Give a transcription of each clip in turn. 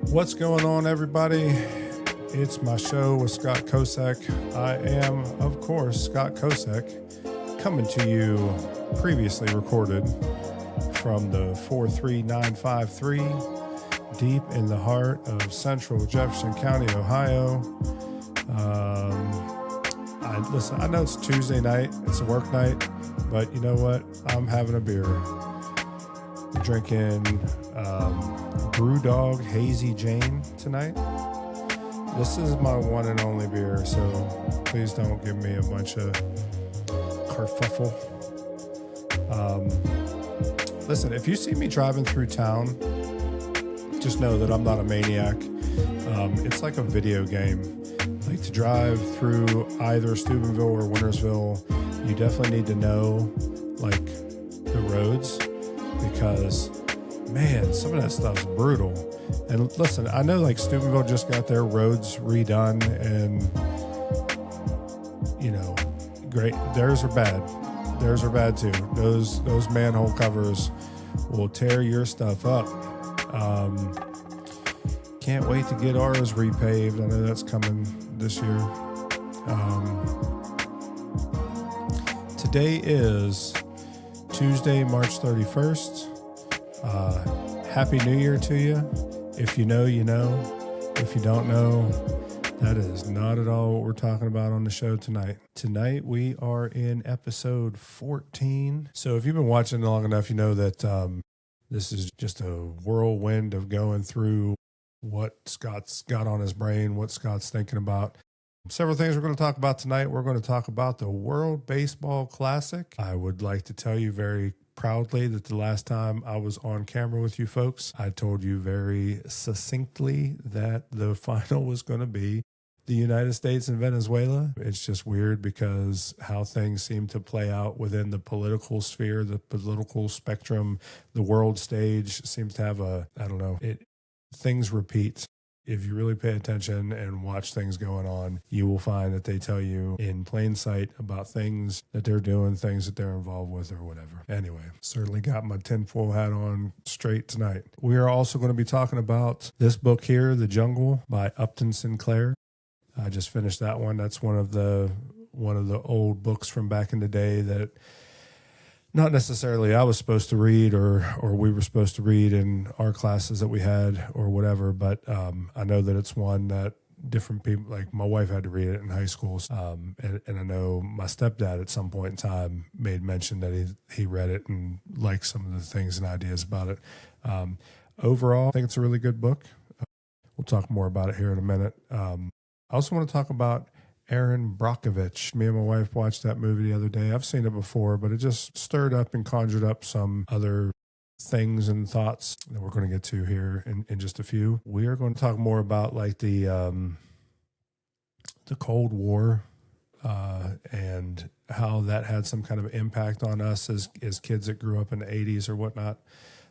What's going on, everybody? It's my show with Scott Kosek. I am, of course, Scott Kosek, coming to you previously recorded from the 43953, deep in the heart of central Jefferson County, Ohio. I know it's Tuesday night, it's a work night, but you know what? I'm having a beer. I'm drinking Brewdog Hazy Jane tonight. This is my one and only beer, so please don't give me a bunch of kerfuffle. Listen, if you see me driving through town, just know that I'm not a maniac. It's like a video game. Like, to drive through either Steubenville or Wintersville, you definitely need to know like the roads, because man, some of that stuff's brutal. And listen, I know like Steubenville just got their roads redone, and you know, great. Theirs are bad. Theirs are bad too. Those manhole covers will tear your stuff up. Can't wait to get ours repaved. I know that's coming this year. Today is Tuesday, March 31st. Happy New Year to you. If you know, you know. If you don't know, that is not at all what we're talking about on the show tonight. Tonight we are in episode 14. So if you've been watching long enough, you know that this is just a whirlwind of going through what Scott's got on his brain, what Scott's thinking about. Several things we're going to talk about tonight. We're going to talk about the World Baseball Classic. I would like to tell you very proudly that the last time I was on camera with you folks, I told you very succinctly that the final was going to be the United States and Venezuela. It's just weird because how things seem to play out within the political sphere, the political spectrum, the world stage seems to have things repeat. If you really pay attention and watch things going on, you will find that they tell you in plain sight about things that they're doing, things that they're involved with, or whatever. Anyway, certainly got my tinfoil hat on straight tonight. We are also going to be talking about this book here, The Jungle by Upton Sinclair. I just finished that one. That's one of the old books from back in the day that not necessarily I was supposed to read or we were supposed to read in our classes that we had or whatever, but I know that it's one that different people, like my wife had to read it in high school, and I know my stepdad at some point in time made mention that he read it and liked some of the things and ideas about it. Overall, I think it's a really good book. We'll talk more about it here in a minute. I also want to talk about Erin Brockovich. Me and my wife watched that movie the other day. I've seen it before, but it just stirred up and conjured up some other things and thoughts that we're going to get to here in just a few. We are going to talk more about like the Cold War and how that had some kind of impact on us as kids that grew up in the 80s or whatnot.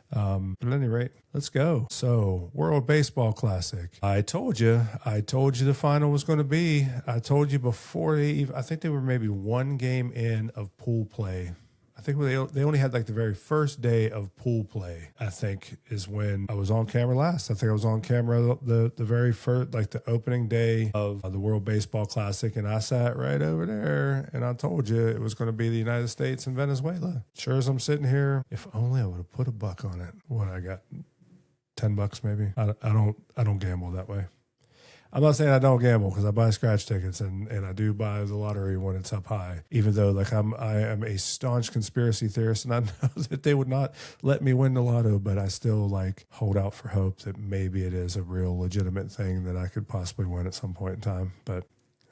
But at any rate, let's go. So, World Baseball Classic. I told you the final was going to be. I told you before I think they were maybe one game in of pool play. I think they only had like the very first day of pool play, I think, is when I was on camera last. I think I was on camera the very first, like the opening day of the World Baseball Classic, and I sat right over there, and I told you it was going to be the United States and Venezuela. Sure as I'm sitting here, if only I would have put a buck on it. What I got, $10 maybe. I don't gamble that way. I'm not saying I don't gamble, because I buy scratch tickets and I do buy the lottery when it's up high, even though like I am a staunch conspiracy theorist and I know that they would not let me win the lotto, but I still like hold out for hope that maybe it is a real legitimate thing that I could possibly win at some point in time. But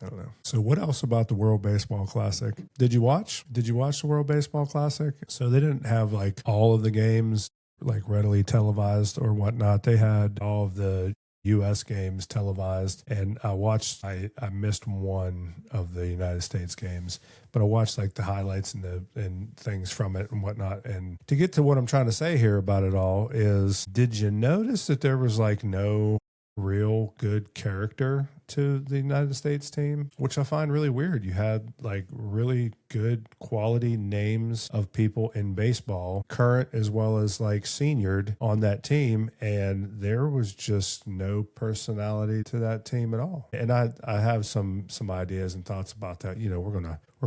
I don't know. So what else about the World Baseball Classic? Did you watch the World Baseball Classic? So they didn't have like all of the games like readily televised or whatnot. They had all of the U.S. games televised, and I missed one of the United States games, but I watched like the highlights and things from it and whatnot. And to get to what I'm trying to say here about it all is, did you notice that there was like no real good character to the United States team, which I find really weird. You had like really good quality names of people in baseball, current as well as like seniored on that team, and there was just no personality to that team at all. And I have some ideas and thoughts about that. You know, we're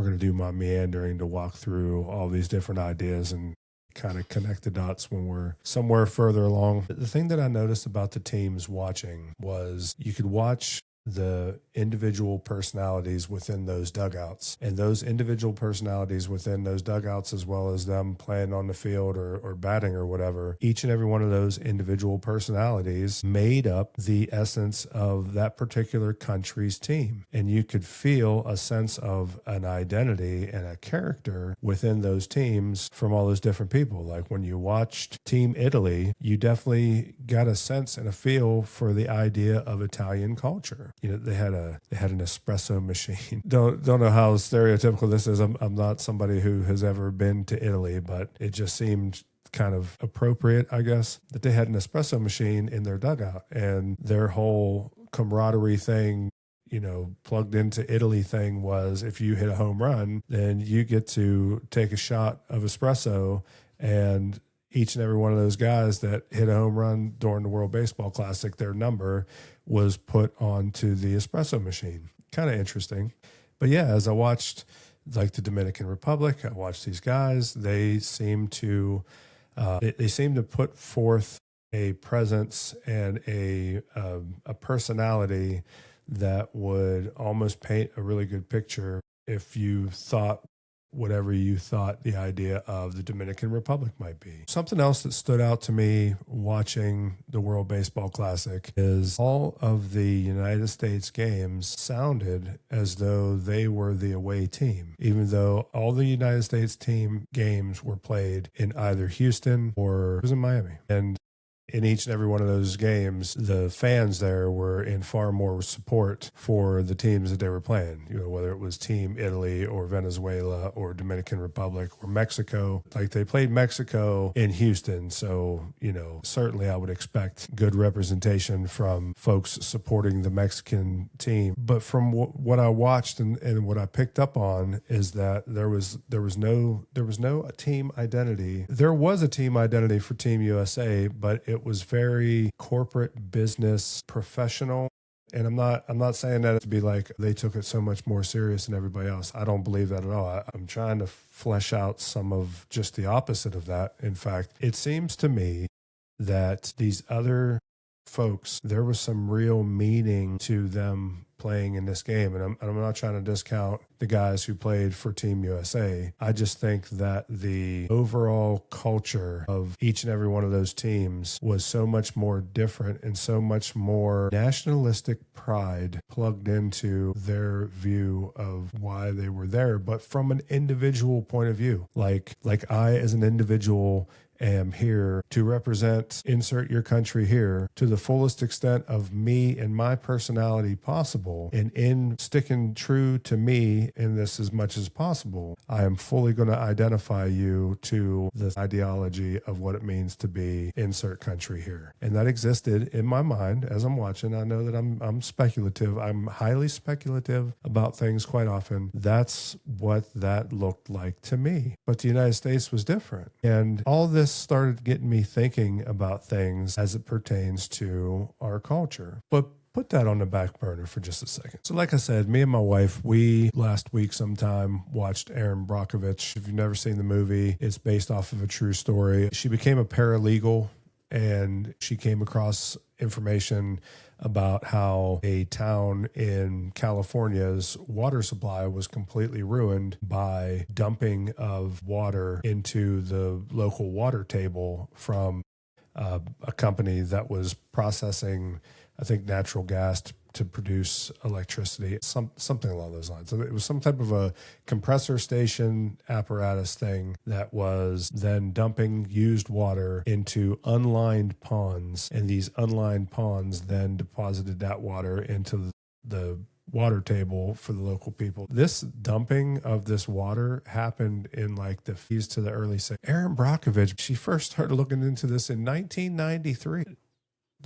gonna do my meandering to walk through all these different ideas and kind of connect the dots when we're somewhere further along. The thing that I noticed about the teams watching was you could watch the individual personalities within those dugouts, and those individual personalities within those dugouts, as well as them playing on the field or batting or whatever, each and every one of those individual personalities made up the essence of that particular country's team. And you could feel a sense of an identity and a character within those teams from all those different people. Like when you watched Team Italy, you definitely got a sense and a feel for the idea of Italian culture. You know, they had an espresso machine. Don't know how stereotypical this is. I'm not somebody who has ever been to Italy, but it just seemed kind of appropriate, I guess, that they had an espresso machine in their dugout, and their whole camaraderie thing, you know, plugged into Italy thing was if you hit a home run, then you get to take a shot of espresso, and each and every one of those guys that hit a home run during the World Baseball Classic, their number was put onto the espresso machine. Kind of interesting. But yeah, as I watched like the Dominican Republic, I watched these guys, they seem to put forth a presence and a personality that would almost paint a really good picture if you thought whatever you thought the idea of the Dominican Republic might be. Something else that stood out to me watching the World Baseball Classic is all of the United States games sounded as though they were the away team, even though all the United States team games were played in either Houston or it was in Miami. And in each and every one of those games, the fans there were in far more support for the teams that they were playing, you know, whether it was Team Italy or Venezuela or Dominican Republic or Mexico. Like they played Mexico in Houston. So, you know, certainly I would expect good representation from folks supporting the Mexican team. But from what I watched and what I picked up on is that there was no team identity. There was a team identity for Team USA, but it was very corporate business professional. And I'm not saying that to be like they took it so much more serious than everybody else. I don't believe that at all. I'm trying to flesh out some of just the opposite of that. In fact, it seems to me that these other folks, there was some real meaning to them playing in this game. And I'm not trying to discount the guys who played for Team USA. I just think that the overall culture of each and every one of those teams was so much more different and so much more nationalistic pride plugged into their view of why they were there, but from an individual point of view. Like I, as an individual, am here to represent, insert your country here, to the fullest extent of me and my personality possible. And in sticking true to me in this as much as possible, I am fully going to identify you to the ideology of what it means to be insert country here. And that existed in my mind as I'm watching. I know that I'm speculative. I'm highly speculative about things quite often. That's what that looked like to me. But the United States was different. And all this started getting me thinking about things as it pertains to our culture. But put that on the back burner for just a second. So like I said, me and my wife, we last week sometime watched Erin Brockovich. If you've never seen the movie, it's based off of a true story. She became a paralegal and she came across information about how a town in California's water supply was completely ruined by dumping of water into the local water table from a company that was processing, I think, natural gas to produce electricity, something along those lines. So it was some type of a compressor station apparatus thing that was then dumping used water into unlined ponds, and these unlined ponds then deposited that water into the water table for the local people. This dumping of this water happened in like the 50s to the early 60s. Erin Brockovich, she first started looking into this in 1993.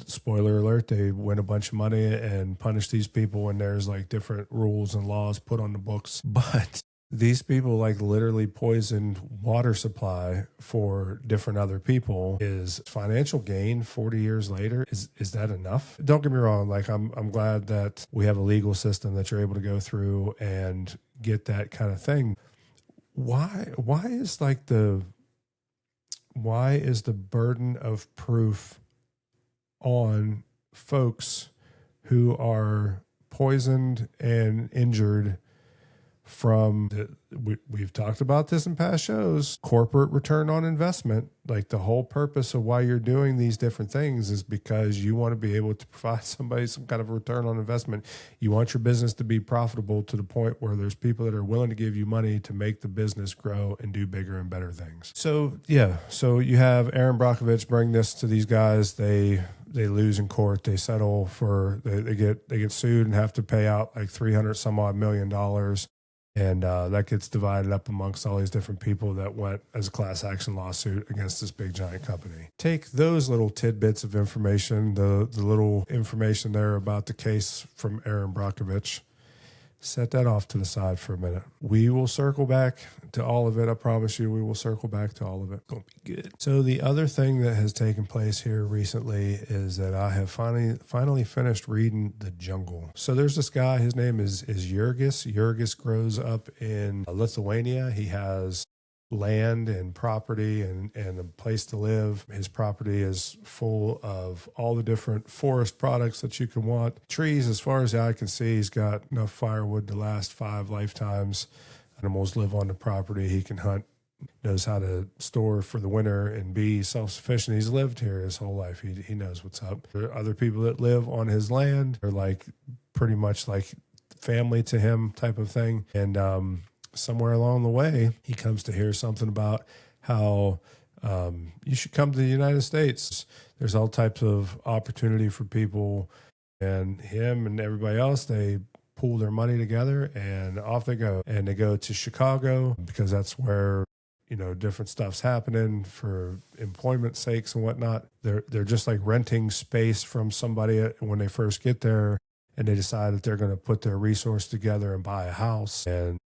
spoiler alert, they win a bunch of money and punish these people, and there's like different rules and laws put on the books. But these people like literally poisoned water supply for different other people. Is financial gain 40 years later, is that enough? Don't get me wrong, like I'm glad that we have a legal system that you're able to go through and get that kind of thing. Why is the burden of proof on folks who are poisoned and injured from we've talked about this in past shows, corporate return on investment? Like the whole purpose of why you're doing these different things is because you want to be able to provide somebody some kind of return on investment. You want your business to be profitable to the point where there's people that are willing to give you money to make the business grow and do bigger and better things. So yeah, so you have Erin Brockovich bring this to these guys. They lose in court. They settle for they get sued and have to pay out like $300 some odd million. And that gets divided up amongst all these different people that went as a class action lawsuit against this big giant company. Take those little tidbits of information, the little information there about the case from Erin Brockovich, set that off to the side for a minute. We will circle back to all of it. I promise you, we will circle back to all of it. It's going to be good. So the other thing that has taken place here recently is that I have finally finished reading The Jungle. So there's this guy, his name is Jurgis. Jurgis grows up in Lithuania. He has land and property and a place to live. His property is full of all the different forest products that you can want. Trees, as far as the eye can see, he's got enough firewood to last 5 lifetimes. Animals live on the property. He can hunt, knows how to store for the winter and be self-sufficient. He's lived here his whole life. He knows what's up. There are other people that live on his land. They're like pretty much like family to him type of thing. And somewhere along the way, he comes to hear something about how you should come to the United States. There's all types of opportunity for people, and him and everybody else, they pool their money together and off they go. And they go to Chicago because that's where, you know, different stuff's happening for employment sakes and whatnot. They're just like renting space from somebody when they first get there, and they decide that they're going to put their resource together and buy a house. And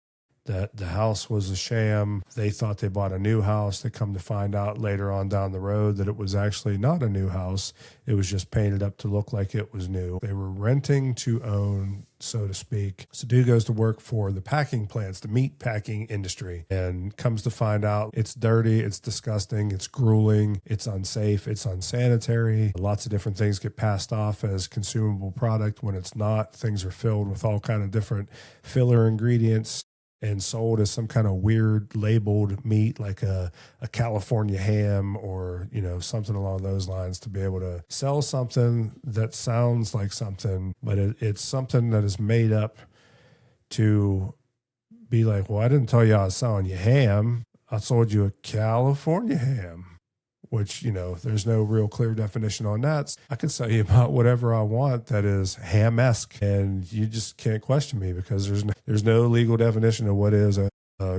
that the house was a sham. They thought they bought a new house. They come to find out later on down the road that it was actually not a new house. It was just painted up to look like it was new. They were renting to own, so to speak. So dude goes to work for the packing plants, the meat packing industry, and comes to find out it's dirty, it's disgusting, it's grueling, it's unsafe, it's unsanitary. Lots of different things get passed off as consumable product when it's not. Things are filled with all kind of different filler ingredients and sold as some kind of weird labeled meat, like a California ham or, you know, something along those lines, to be able to sell something that sounds like something, but it's something that is made up to be like, well, I didn't tell you I was selling you ham. I sold you a California ham, which, you know, there's no real clear definition on that. I can sell you about whatever I want that is ham-esque, and you just can't question me because there's no legal definition of what is a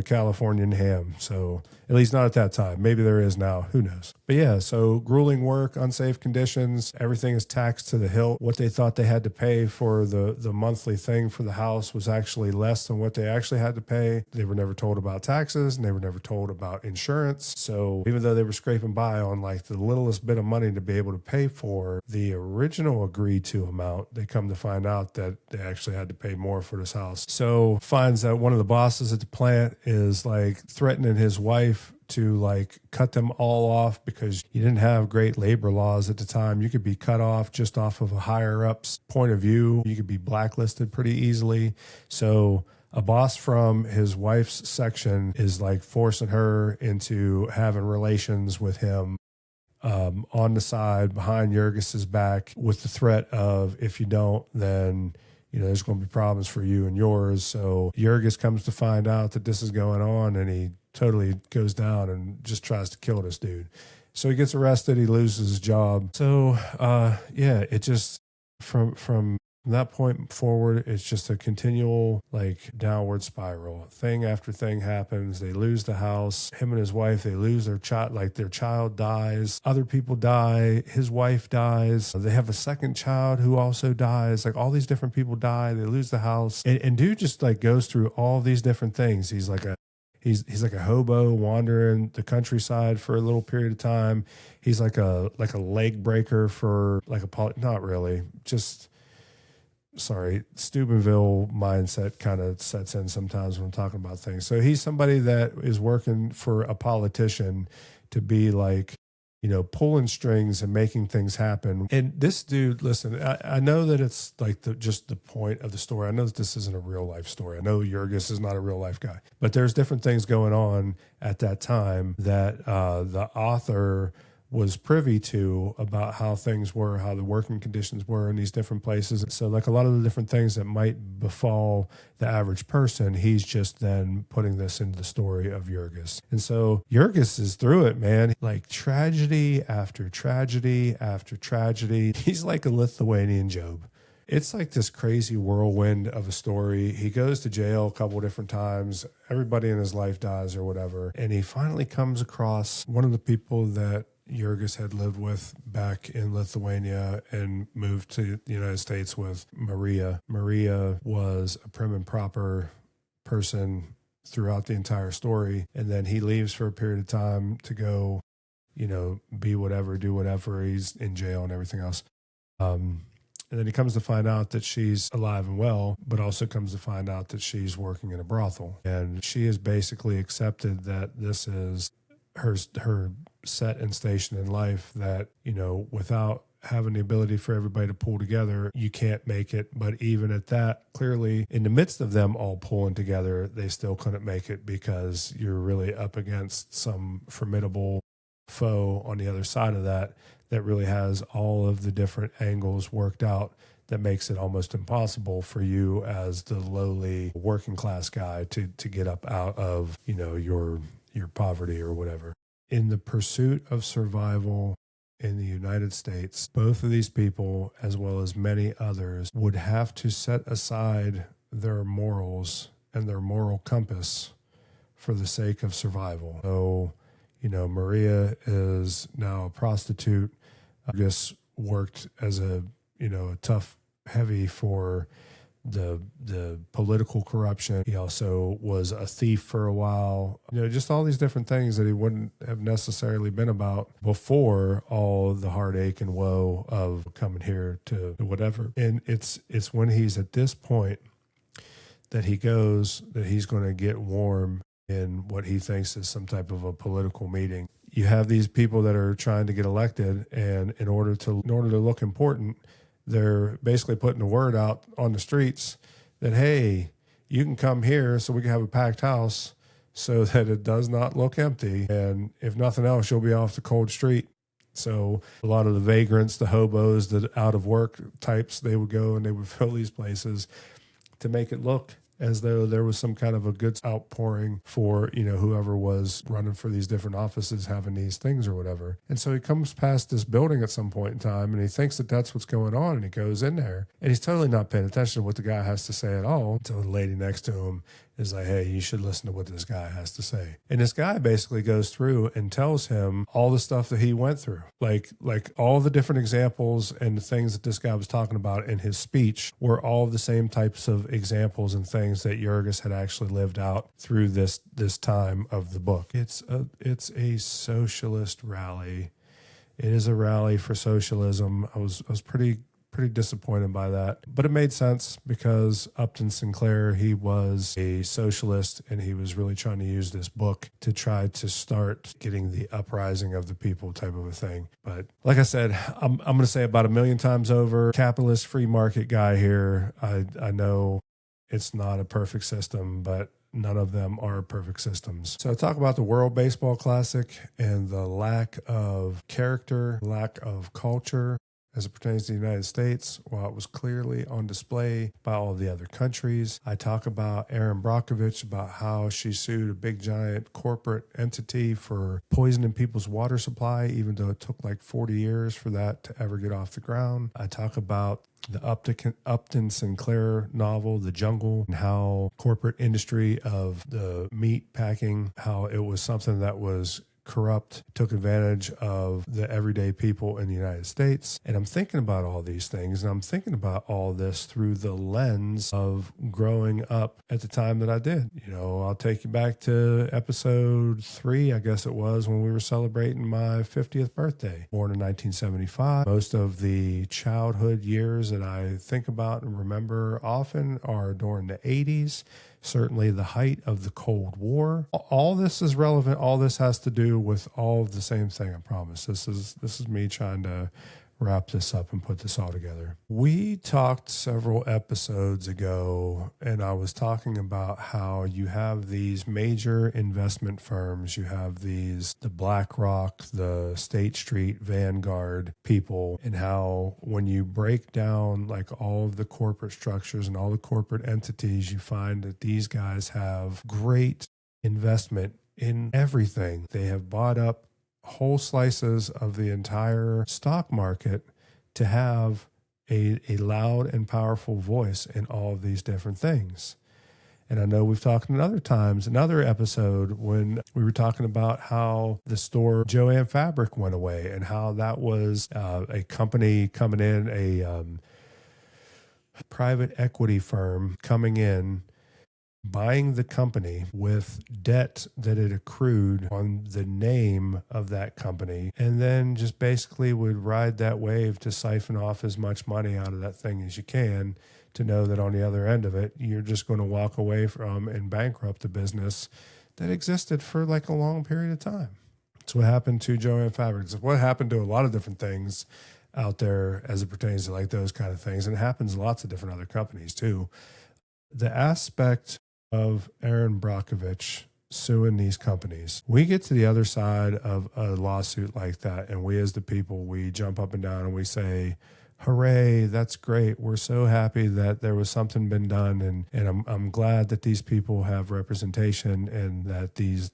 Californian ham. So at least not at that time. Maybe there is now. Who knows? But yeah, so grueling work, unsafe conditions, everything is taxed to the hilt. What they thought they had to pay for the monthly thing for the house was actually less than what they actually had to pay. They were never told about taxes, and they were never told about insurance. So even though they were scraping by on like the littlest bit of money to be able to pay for the original agreed to amount, they come to find out that they actually had to pay more for this house. So finds that one of the bosses at the plant is like threatening his wife to like cut them all off because you didn't have great labor laws at the time. You could be cut off just off of a higher up's point of view. You could be blacklisted pretty easily. So a boss from his wife's section is like forcing her into having relations with him on the side behind Jurgis's back, with the threat of, if you don't, then, you know, there's going to be problems for you and yours. So Jurgis comes to find out that this is going on, and he totally goes down and just tries to kill this dude. So he gets arrested. He loses his job. So, yeah, it just from From that point forward, it's just a continual like downward spiral. Thing after thing happens. They lose the house. Him and his wife, they lose their child, like their child dies. Other people die. His wife dies. They have a second child who also dies. Like all these different people die. They lose the house. And dude just like goes through all these different things. He's like a hobo wandering the countryside for a little period of time. He's like a leg breaker for like not really, just sorry, Steubenville mindset kind of sets in sometimes when I'm talking about things. So he's somebody that is working for a politician to be like, you know, pulling strings and making things happen. And this dude, listen, I know that it's like just the point of the story. I know that this isn't a real life story. I know Jurgis is not a real life guy, but there's different things going on at that time that the author was privy to about how things were, how the working conditions were in these different places. So like a lot of the different things that might befall the average person, he's just then putting this into the story of Jurgis. And so Jurgis is through it, man. Like tragedy after tragedy after tragedy. He's like a Lithuanian Job. It's like this crazy whirlwind of a story. He goes to jail a couple different times. Everybody in his life dies or whatever. And he finally comes across one of the people that Jurgis had lived with back in Lithuania and moved to the United States with Maria. Maria was a prim and proper person throughout the entire story. And then he leaves for a period of time to go, you know, be whatever, do whatever. He's in jail and everything else. And then he comes to find out that she's alive and well, but also comes to find out that she's working in a brothel. And she has basically accepted that this is her set and station in life, that, you know, without having the ability for everybody to pull together, you can't make it. But even at that, clearly in the midst of them all pulling together, they still couldn't make it because you're really up against some formidable foe on the other side of that really has all of the different angles worked out that makes it almost impossible for you as the lowly working class guy to get up out of, you know, your poverty or whatever. In the pursuit of survival in the United States, both of these people, as well as many others, would have to set aside their morals and their moral compass for the sake of survival. So, you know, Maria is now a prostitute. I guess worked as a tough heavy for the political corruption. He also was a thief for a while. You know, just all these different things that he wouldn't have necessarily been about before all the heartache and woe of coming here to whatever. And it's when he's at this point that he goes, that he's going to get warm in what he thinks is some type of a political meeting. You have these people that are trying to get elected, and in order to look important, they're basically putting the word out on the streets that, hey, you can come here so we can have a packed house so that it does not look empty. And if nothing else, you'll be off the cold street. So a lot of the vagrants, the hobos, the out of work types, they would go and they would fill these places to make it look as though there was some kind of a goods outpouring for, you know, whoever was running for these different offices having these things or whatever. And so he comes past this building at some point in time and he thinks that that's what's going on, and he goes in there and he's totally not paying attention to what the guy has to say at all until the lady next to him is like, hey, you should listen to what this guy has to say. And this guy basically goes through and tells him all the stuff that he went through, like all the different examples and the things that this guy was talking about in his speech were all of the same types of examples and things that Jurgis had actually lived out through this time of the book. It's a socialist rally. It is a rally for socialism. I was pretty disappointed by that, but it made sense because Upton Sinclair, he was a socialist and he was really trying to use this book to try to start getting the uprising of the people type of a thing. But like I said, I'm going to say about 1 million times over, capitalist free market guy here. I know it's not a perfect system, but none of them are perfect systems. So I talk about the World Baseball Classic and the lack of character, lack of culture, as it pertains to the United States, while it was clearly on display by all the other countries. I talk about Erin Brockovich, about how she sued a big giant corporate entity for poisoning people's water supply, even though it took like 40 years for that to ever get off the ground. I talk about the Upton Sinclair novel, The Jungle, and how corporate industry of the meat packing, how it was something that was corrupt, took advantage of the everyday people in the United States. And I'm thinking about all these things, and I'm thinking about all this through the lens of growing up at the time that I did. You know, I'll take you back to episode 3, I guess it was, when we were celebrating my 50th birthday. Born in 1975. Most of the childhood years that I think about and remember often are during the 80s. Certainly the height of the Cold War. All this is relevant. All this has to do with all of the same thing, I promise. This is me trying to wrap this up and put this all together. We talked several episodes ago, and I was talking about how you have these major investment firms. You have the BlackRock, the State Street, Vanguard people, and how when you break down like all of the corporate structures and all the corporate entities, you find that these guys have great investment in everything. They have bought up whole slices of the entire stock market to have a loud and powerful voice in all of these different things. And I know we've talked another episode when we were talking about how the store Joann Fabric went away and how that was a company coming in, a private equity firm coming in, buying the company with debt that had accrued on the name of that company, and then just basically would ride that wave to siphon off as much money out of that thing as you can, to know that on the other end of it, you're just going to walk away from and bankrupt a business that existed for like a long period of time. It's what happened to Joann Fabric. It's what happened to a lot of different things out there as it pertains to like those kind of things. And it happens to lots of different other companies too. The aspect of Erin Brockovich suing these companies, we get to the other side of a lawsuit like that, and we as the people, we jump up and down and we say, hooray, that's great. We're so happy that there was something been done, and I'm glad that these people have representation and that these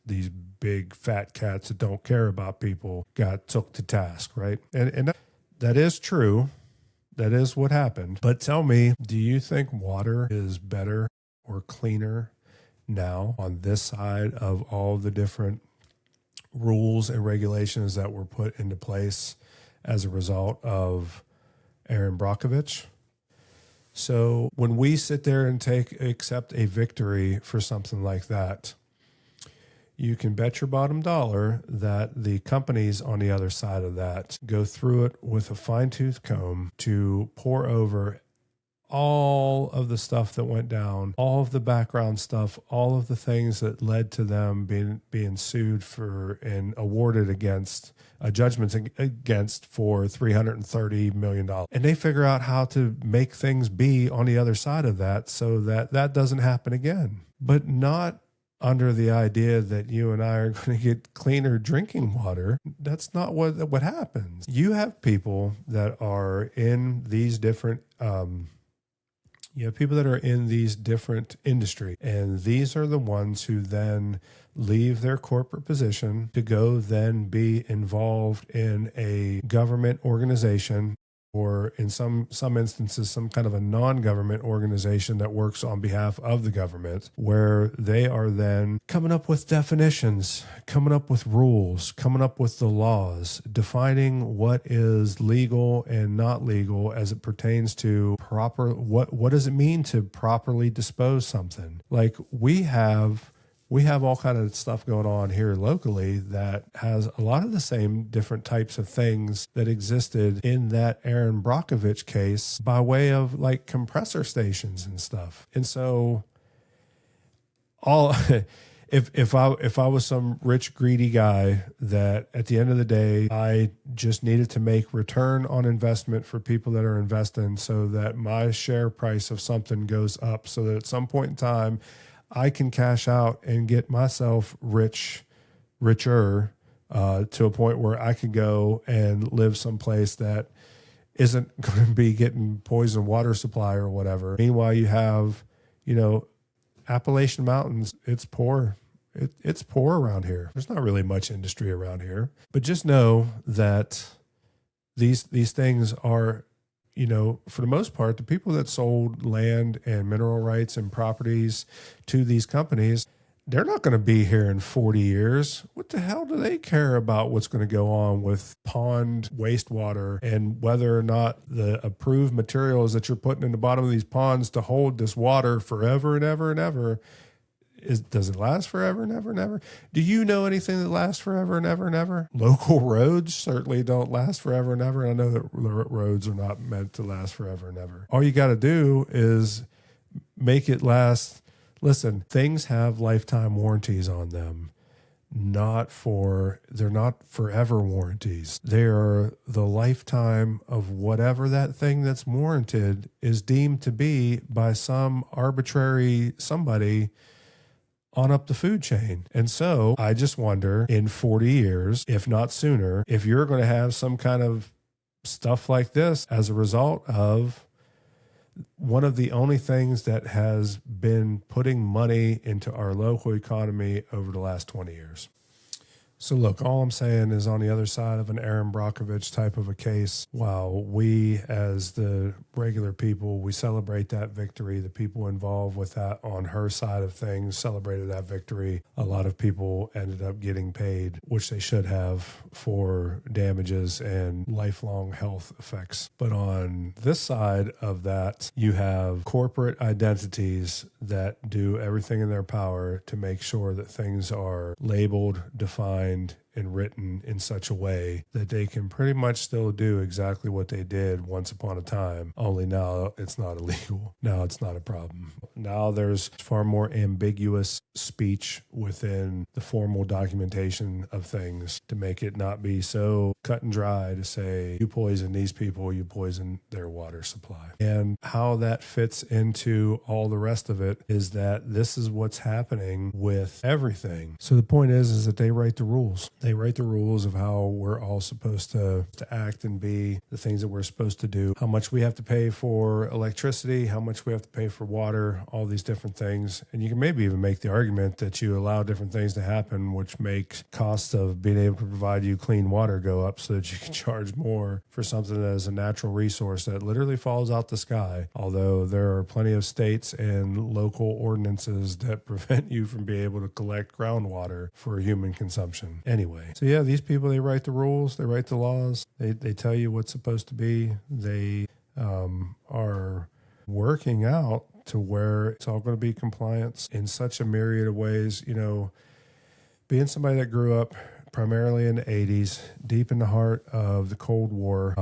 big fat cats that don't care about people got took to task, right? And that is true. That is what happened. But tell me, do you think water is better or cleaner now on this side of all the different rules and regulations that were put into place as a result of Erin Brockovich? So when we sit there and accept a victory for something like that, you can bet your bottom dollar that the companies on the other side of that go through it with a fine-tooth comb to pour over all of the stuff that went down, all of the background stuff, all of the things that led to them being sued for and awarded against judgments against for $330 million. And they figure out how to make things be on the other side of that so that that doesn't happen again. But not under the idea that you and I are going to get cleaner drinking water. That's not what happens. You have people that are in these different you have people that are in these different industries, and these are the ones who then leave their corporate position to go then be involved in a government organization, or in some instances, some kind of a non-government organization that works on behalf of the government, where they are then coming up with definitions, coming up with rules, coming up with the laws, defining what is legal and not legal as it pertains to what does it mean to properly dispose something. Like we have all kind of stuff going on here locally that has a lot of the same different types of things that existed in that Erin Brockovich case by way of like compressor stations and stuff. And so if I was some rich, greedy guy that at the end of the day, I just needed to make return on investment for people that are investing so that my share price of something goes up so that at some point in time, I can cash out and get myself richer to a point where I can go and live someplace that isn't going to be getting poisoned water supply or whatever. Meanwhile, you have, Appalachian Mountains, it's poor. It's poor around here. There's not really much industry around here. But just know that these things are, for the most part, the people that sold land and mineral rights and properties to these companies, they're not going to be here in 40 years. What the hell do they care about what's going to go on with pond wastewater and whether or not the approved materials that you're putting in the bottom of these ponds to hold this water forever and ever and ever? Does it last forever and ever and ever? Do you know anything that lasts forever and ever and ever? Local roads certainly don't last forever and ever. And I know that roads are not meant to last forever and ever. All you got to do is make it last. Listen, things have lifetime warranties on them. They're not forever warranties. They are the lifetime of whatever that thing that's warranted is deemed to be by some arbitrary somebody on up the food chain. And so I just wonder, in 40 years, if not sooner, if you're going to have some kind of stuff like this as a result of one of the only things that has been putting money into our local economy over the last 20 years. So look, all I'm saying is on the other side of an Erin Brockovich type of a case, while we as the regular people, we celebrate that victory, the people involved with that on her side of things celebrated that victory. A lot of people ended up getting paid, which they should have, for damages and lifelong health effects. But on this side of that, you have corporate identities that do everything in their power to make sure that things are labeled, defined, and written in such a way that they can pretty much still do exactly what they did once upon a time, only now it's not illegal. Now it's not a problem. Now there's far more ambiguous speech within the formal documentation of things to make it not be so cut and dry to say, you poison these people, you poison their water supply. And how that fits into all the rest of it is that this is what's happening with everything. So the point is that they write the rules. They write the rules of how we're all supposed to act and be, the things that we're supposed to do, how much we have to pay for electricity, how much we have to pay for water, all these different things. And you can maybe even make the argument that you allow different things to happen, which makes costs of being able to provide you clean water go up so that you can charge more for something that is a natural resource that literally falls out the sky. Although there are plenty of states and local ordinances that prevent you from being able to collect groundwater for human consumption. Anyway, so yeah, these people, they write the rules, they write the laws, they tell you what's supposed to be. They are working out to where it's all going to be compliance in such a myriad of ways. Being somebody that grew up primarily in the 80s, deep in the heart of the Cold War,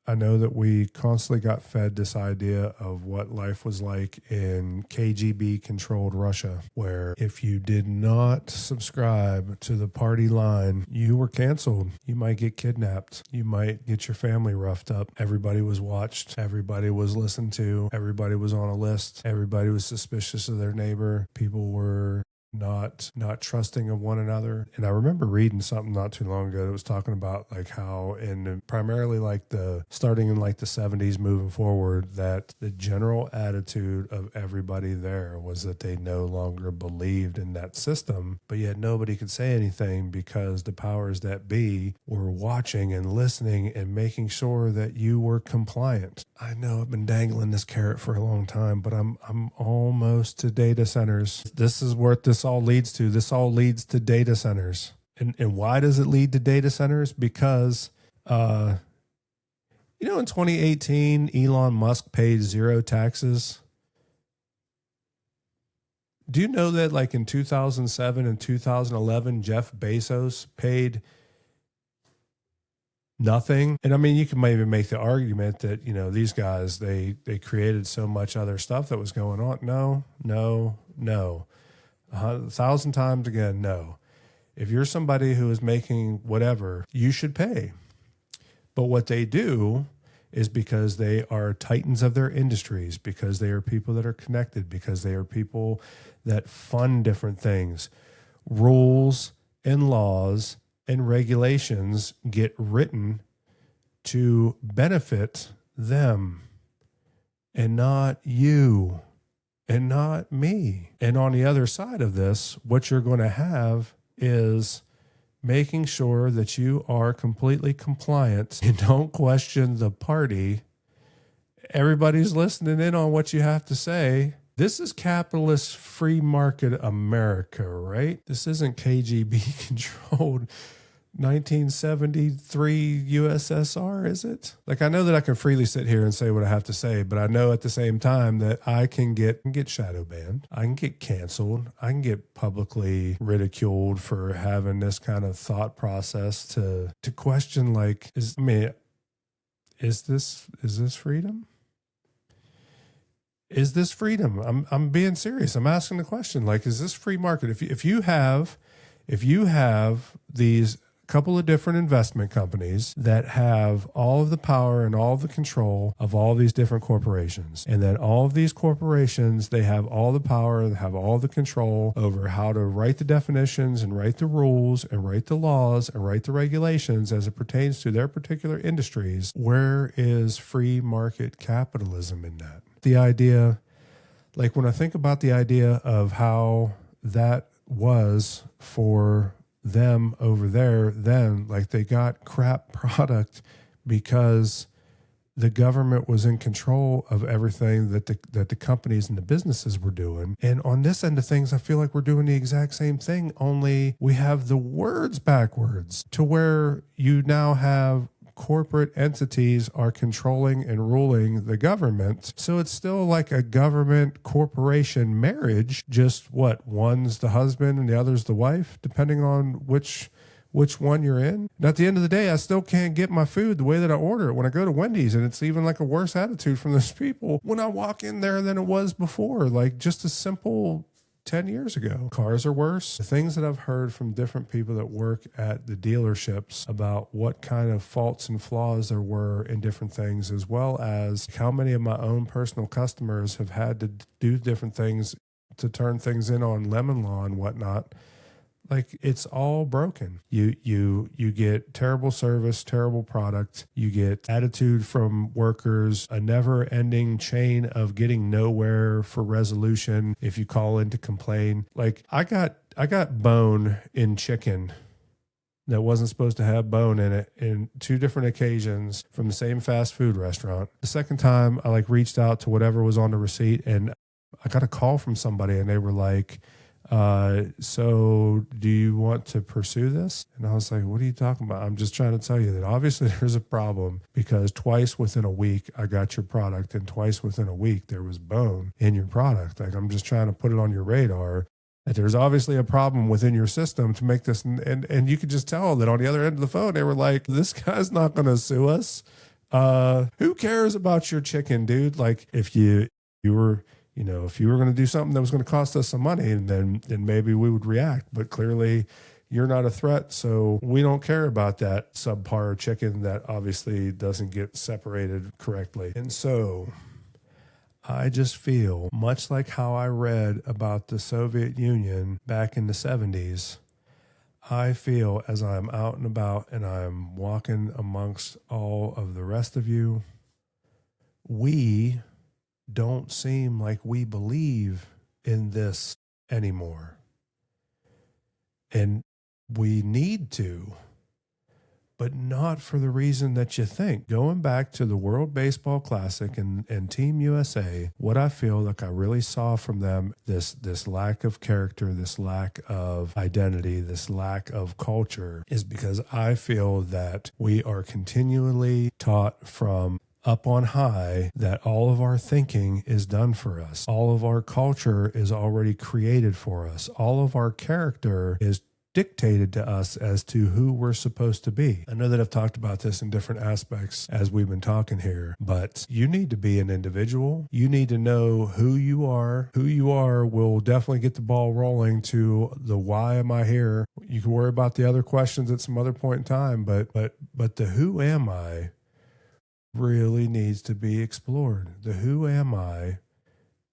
I know that we constantly got fed this idea of what life was like in KGB-controlled Russia, where if you did not subscribe to the party line, you were canceled. You might get kidnapped. You might get your family roughed up. Everybody was watched. Everybody was listened to. Everybody was on a list. Everybody was suspicious of their neighbor. People were not trusting of one another. And I remember reading something not too long ago that was talking about like how primarily like starting in like the 70s moving forward, that the general attitude of everybody there was that they no longer believed in that system, but yet nobody could say anything because the powers that be were watching and listening and making sure that you were compliant. I know I've been dangling this carrot for a long time, but I'm almost to data centers. This is what this all leads to. This all leads to data centers. And why does it lead to data centers? Because, in 2018, Elon Musk paid zero taxes. Do you know that like in 2007 and 2011, Jeff Bezos paid nothing? And I mean, you can maybe make the argument that, these guys, they created so much other stuff that was going on. No. 1,000 times again, no. If you're somebody who is making whatever, you should pay. But what they do is because they are titans of their industries, because they are people that are connected, because they are people that fund different things. Rules and laws and regulations get written to benefit them and not you and not me. And on the other side of this, what you're going to have is making sure that you are completely compliant and don't question the party. Everybody's listening in on what you have to say. This is capitalist free market America, right? This isn't KGB controlled 1973 USSR, is it? Like, I know that I can freely sit here and say what I have to say, but I know at the same time that I can get shadow banned. I can get canceled. I can get publicly ridiculed for having this kind of thought process to question, like, is this freedom? Is this freedom? I'm being serious. I'm asking the question, like, is this free market? If you have these couple of different investment companies that have all of the power and all of the control of all these different corporations, and then all of these corporations, they have all the power and have all the control over how to write the definitions and write the rules and write the laws and write the regulations as it pertains to their particular industries. Where is free market capitalism in that? The idea, like when I think about the idea of how that was for them over there, then, like, they got crap product because the government was in control of everything that the companies and the businesses were doing. And on this end of things, I feel like we're doing the exact same thing, only we have the words backwards, to where you now have corporate entities are controlling and ruling the government. So it's still like a government corporation marriage, just what, one's the husband and the other's the wife, depending on which one you're in. And at the end of the day, I still can't get my food the way that I order it when I go to Wendy's, and it's even like a worse attitude from those people when I walk in there than it was before. Like, just a simple 10 years ago. Cars are worse. The things that I've heard from different people that work at the dealerships about what kind of faults and flaws there were in different things, as well as how many of my own personal customers have had to do different things to turn things in on lemon law and whatnot. Like, it's all broken. You get terrible service, terrible product. You get attitude from workers, a never-ending chain of getting nowhere for resolution if you call in to complain. Like, I got bone in chicken that wasn't supposed to have bone in it in 2 different occasions from the same fast food restaurant. The second time, I reached out to whatever was on the receipt, and I got a call from somebody, and they were like, so do you want to pursue this? And I was like, what are you talking about? I'm just trying to tell you that obviously there's a problem, because twice within a week I got your product, and twice within a week there was bone in your product. Like, I'm just trying to put it on your radar that there's obviously a problem within your system to make this. And you could just tell that on the other end of the phone, they were like, this guy's not going to sue us. Who cares about your chicken, dude? Like, if you were, if you were going to do something that was going to cost us some money, and then maybe we would react. But clearly you're not a threat, so we don't care about that subpar chicken that obviously doesn't get separated correctly. And so I just feel, much like how I read about the Soviet Union back in the 70s, I feel as I'm out and about and I'm walking amongst all of the rest of you, we don't seem like we believe in this anymore. And we need to, but not for the reason that you think. Going back to the World Baseball Classic and Team USA, what I feel like I really saw from them, this lack of character, this lack of identity, this lack of culture, is because I feel that we are continually taught from up on high that all of our thinking is done for us. All of our culture is already created for us. All of our character is dictated to us as to who we're supposed to be. I know that I've talked about this in different aspects as we've been talking here, but you need to be an individual. You need to know who you are. Who you are will definitely get the ball rolling to the why am I here. You can worry about the other questions at some other point in time, but the who am I really needs to be explored. The who am I,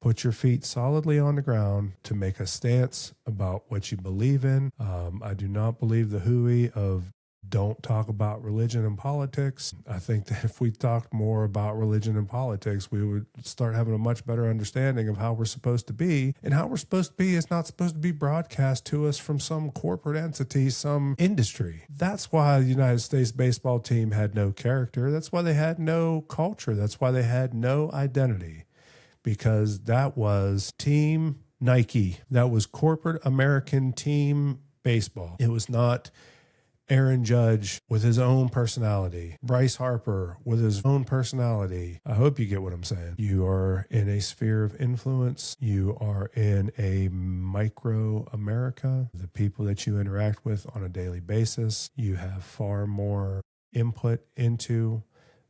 put your feet solidly on the ground to make a stance about what you believe in. I do not believe the hooey of don't talk about religion and politics. I think that if we talked more about religion and politics, we would start having a much better understanding of how we're supposed to be. And how we're supposed to be is not supposed to be broadcast to us from some corporate entity, some industry. That's why the United States baseball team had no character. That's why they had no culture. That's why they had no identity, because that was Team Nike. That was corporate American team baseball. It was not Aaron Judge with his own personality, Bryce Harper with his own personality. I hope you get what I'm saying. You are in a sphere of influence. You are in a micro America. The people that you interact with on a daily basis, you have far more input into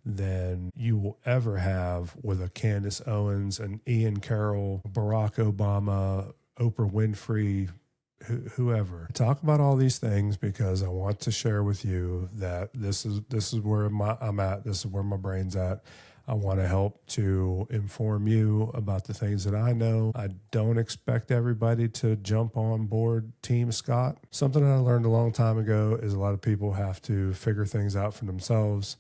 than you will ever have with a Candace Owens, an Ian Carroll, Barack Obama, Oprah Winfrey, whoever. I talk about all these things because I want to share with you that this is where I'm at. This is where my brain's at. I want to help to inform you about the things that I know. I don't expect everybody to jump on board Team Scott. Something that I learned a long time ago is a lot of people have to figure things out for themselves.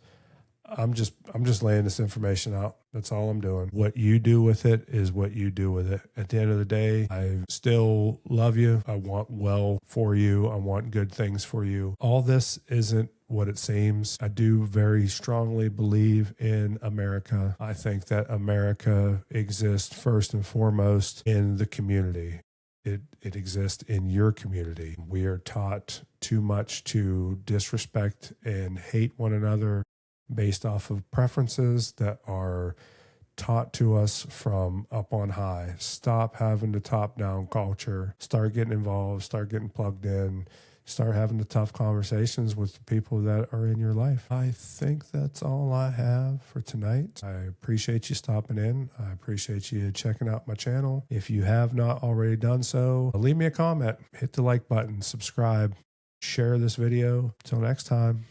I'm just laying this information out. That's all I'm doing. What you do with it is what you do with it. At the end of the day, I still love you. I want well for you. I want good things for you. All this isn't what it seems. I do very strongly believe in America. I think that America exists first and foremost in the community. It exists in your community. We are taught too much to disrespect and hate one another based off of preferences that are taught to us from up on high. Stop having the top-down culture. Start getting involved. Start getting plugged in. Start having the tough conversations with the people that are in your life. I think that's all I have for tonight. I appreciate you stopping in. I appreciate you checking out my channel. If you have not already done so, leave me a comment. Hit the like button. Subscribe. Share this video. Till next time.